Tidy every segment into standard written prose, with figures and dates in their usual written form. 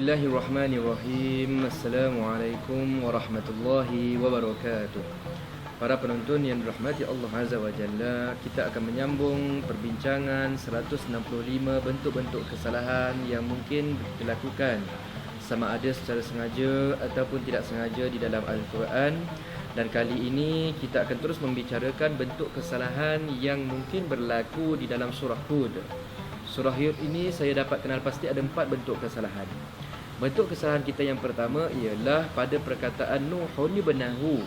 Bismillahirrahmanirrahim. Assalamualaikum warahmatullahi wabarakatuh. Para penonton yang dirahmati Allah Azza wa Jalla, kita akan menyambung perbincangan 165 bentuk-bentuk kesalahan yang mungkin dilakukan sama ada secara sengaja ataupun tidak sengaja di dalam Al-Quran. Dan kali ini kita akan terus membicarakan bentuk kesalahan yang mungkin berlaku di dalam surah Hud. Surah Hud ini saya dapat kenal pasti ada 4 bentuk kesalahan. Bentuk kesalahan kita yang pertama ialah pada perkataan Nuhun ibnahu.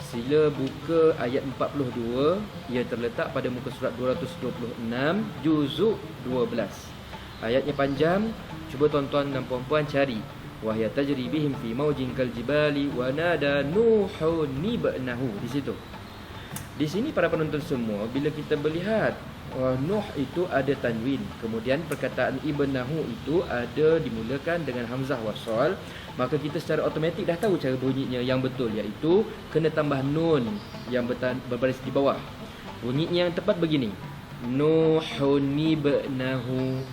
Sila buka ayat 42, ia terletak pada muka surat 226, juzuk 12. Ayatnya panjang, cuba tuan-tuan dan puan-puan cari. Wahya tajri bihim fi maujin kal jibali wa nada Nuhun ibnahu. Di situ. Di sini para penonton semua, bila kita melihat Nuh itu ada tanwin, kemudian perkataan ibnahu itu ada dimulakan dengan hamzah wasal, maka kita secara automatik dah tahu cara bunyinya yang betul, iaitu kena tambah nun yang berbaris di bawah. Bunyinya yang tepat begini: Nuhun ibnahu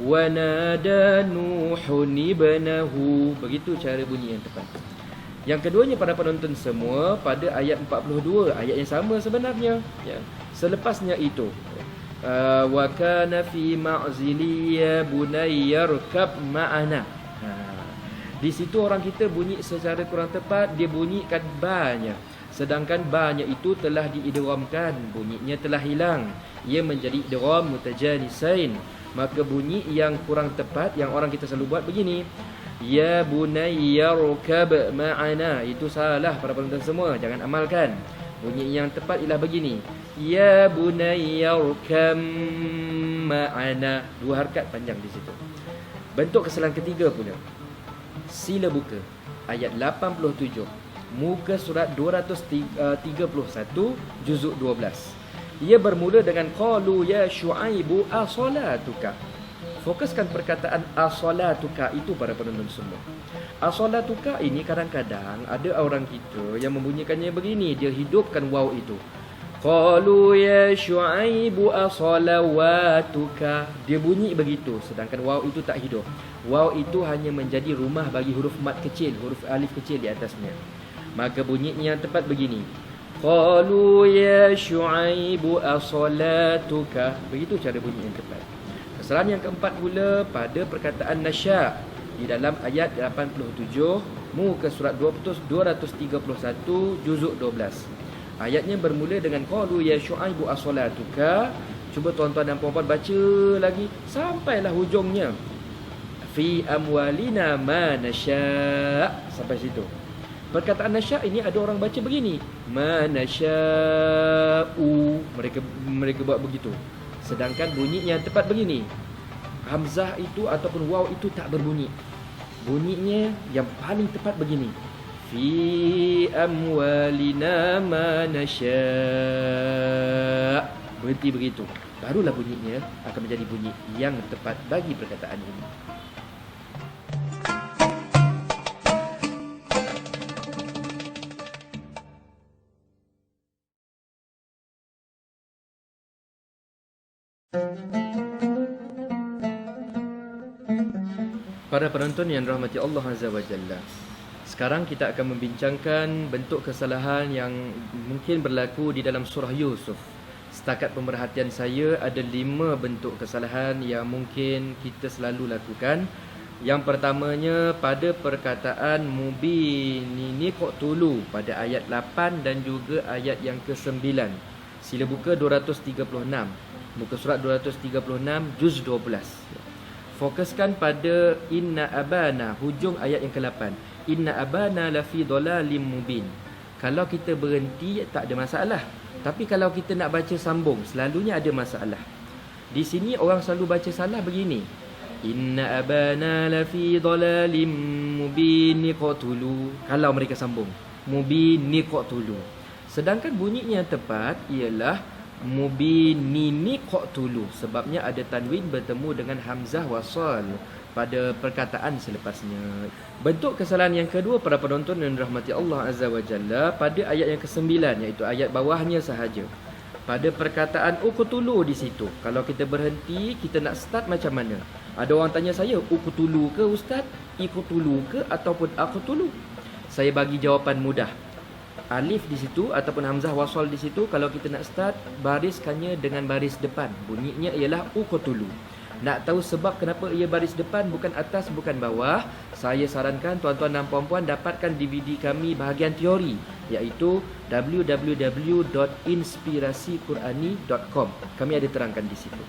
wa nada Nuhun ibnahu. Begitu cara bunyi yang tepat. Yang keduanya para penonton semua, pada ayat 42, ayat yang sama sebenarnya, ya. Selepasnya itu wa kana fi ma'zili ya bunayya rkab ma'ana. Di situ orang kita bunyi secara kurang tepat, dia bunyikan ba-nya, sedangkan ba-nya itu telah diidghamkan, bunyinya telah hilang, ia menjadi idgham mutajanisain. Maka bunyi yang kurang tepat yang orang kita selalu buat begini, ya bunayya rkab ma'ana. Itu salah para penonton semua, jangan amalkan. Bunyi yang tepat ialah begini, ya bunayya rkam ma'ana. 2 harakat panjang di situ. Bentuk kesalahan ketiga pula, sila buka ayat 87, muka surat 231, juzuk 12. Ia bermula dengan qalu ya Syuaibu asolatuka. Fokuskan perkataan asolatuka itu para penonton semua. Asolatuka ini kadang-kadang ada orang kita yang membunyikannya begini, dia hidupkan waw itu. Qalu ya Syuaibu asolawatuka. Dia bunyi begitu, sedangkan waw itu tak hidup. Waw itu hanya menjadi rumah bagi huruf mat kecil, huruf alif kecil di atasnya. Maka bunyinya yang tepat begini, qalu ya Syuaibu asolatuka. Begitu cara bunyi yang tepat. Kesalahan yang keempat pula pada perkataan nasya di dalam ayat 87, muka surat 231, juzuk 12. Ayatnya bermula dengan qalu ya Syuaibu asolatuka. Cuba tuan-tuan dan puan-puan baca lagi sampailah hujungnya, fi amwalina ma nasya, sampai situ. Perkataan nasya ini ada orang baca begini, ma nasya'u. Mereka buat begitu. Sedangkan bunyinya yang tepat begini, hamzah itu ataupun waw itu tak berbunyi. Bunyinya yang paling tepat begini, fi amwalina ma nasya'. Berhenti begitu, barulah bunyinya akan menjadi bunyi yang tepat bagi perkataan ini. Para penonton yang dirahmati Allah Azza wa Jalla, sekarang kita akan membincangkan bentuk kesalahan yang mungkin berlaku di dalam surah Yusuf. Setakat pemerhatian saya, ada 5 bentuk kesalahan yang mungkin kita selalu lakukan. Yang pertamanya pada perkataan mubinini qatulu pada ayat 8 dan juga ayat yang ke-9. Sila buka 236, muka surat 236, juz 12. Fokuskan pada inna abana, hujung ayat yang ke-8. Inna abana lafi dhalalim mubin. Kalau kita berhenti tak ada masalah, tapi kalau kita nak baca sambung, selalunya ada masalah. Di sini orang selalu baca salah begini, inna abana lafi dhalalim mubin qatulu. Kalau mereka sambung mubin qatulu, sedangkan bunyinya yang tepat ialah mubinini qatulu, sebabnya ada tanwin bertemu dengan hamzah wasal pada perkataan selepasnya. Bentuk kesalahan yang kedua para penonton yang dirahmati Allah Azza wa Jalla, pada ayat yang ke-9, iaitu ayat bawahnya sahaja. Pada perkataan uqtulu di situ, kalau kita berhenti, kita nak start macam mana? Ada orang tanya saya, uqtulu ke ustaz, iqtulu ke ataupun aqtulu? Saya bagi jawapan mudah. Alif di situ ataupun hamzah wasal di situ, kalau kita nak start, bariskannya dengan baris depan. Bunyinya ialah uqtulu. Nak tahu sebab kenapa ia baris depan, bukan atas, bukan bawah, saya sarankan tuan-tuan dan puan-puan dapatkan DVD kami bahagian teori, iaitu www.inspirasiqurani.com. Kami ada terangkan di situ.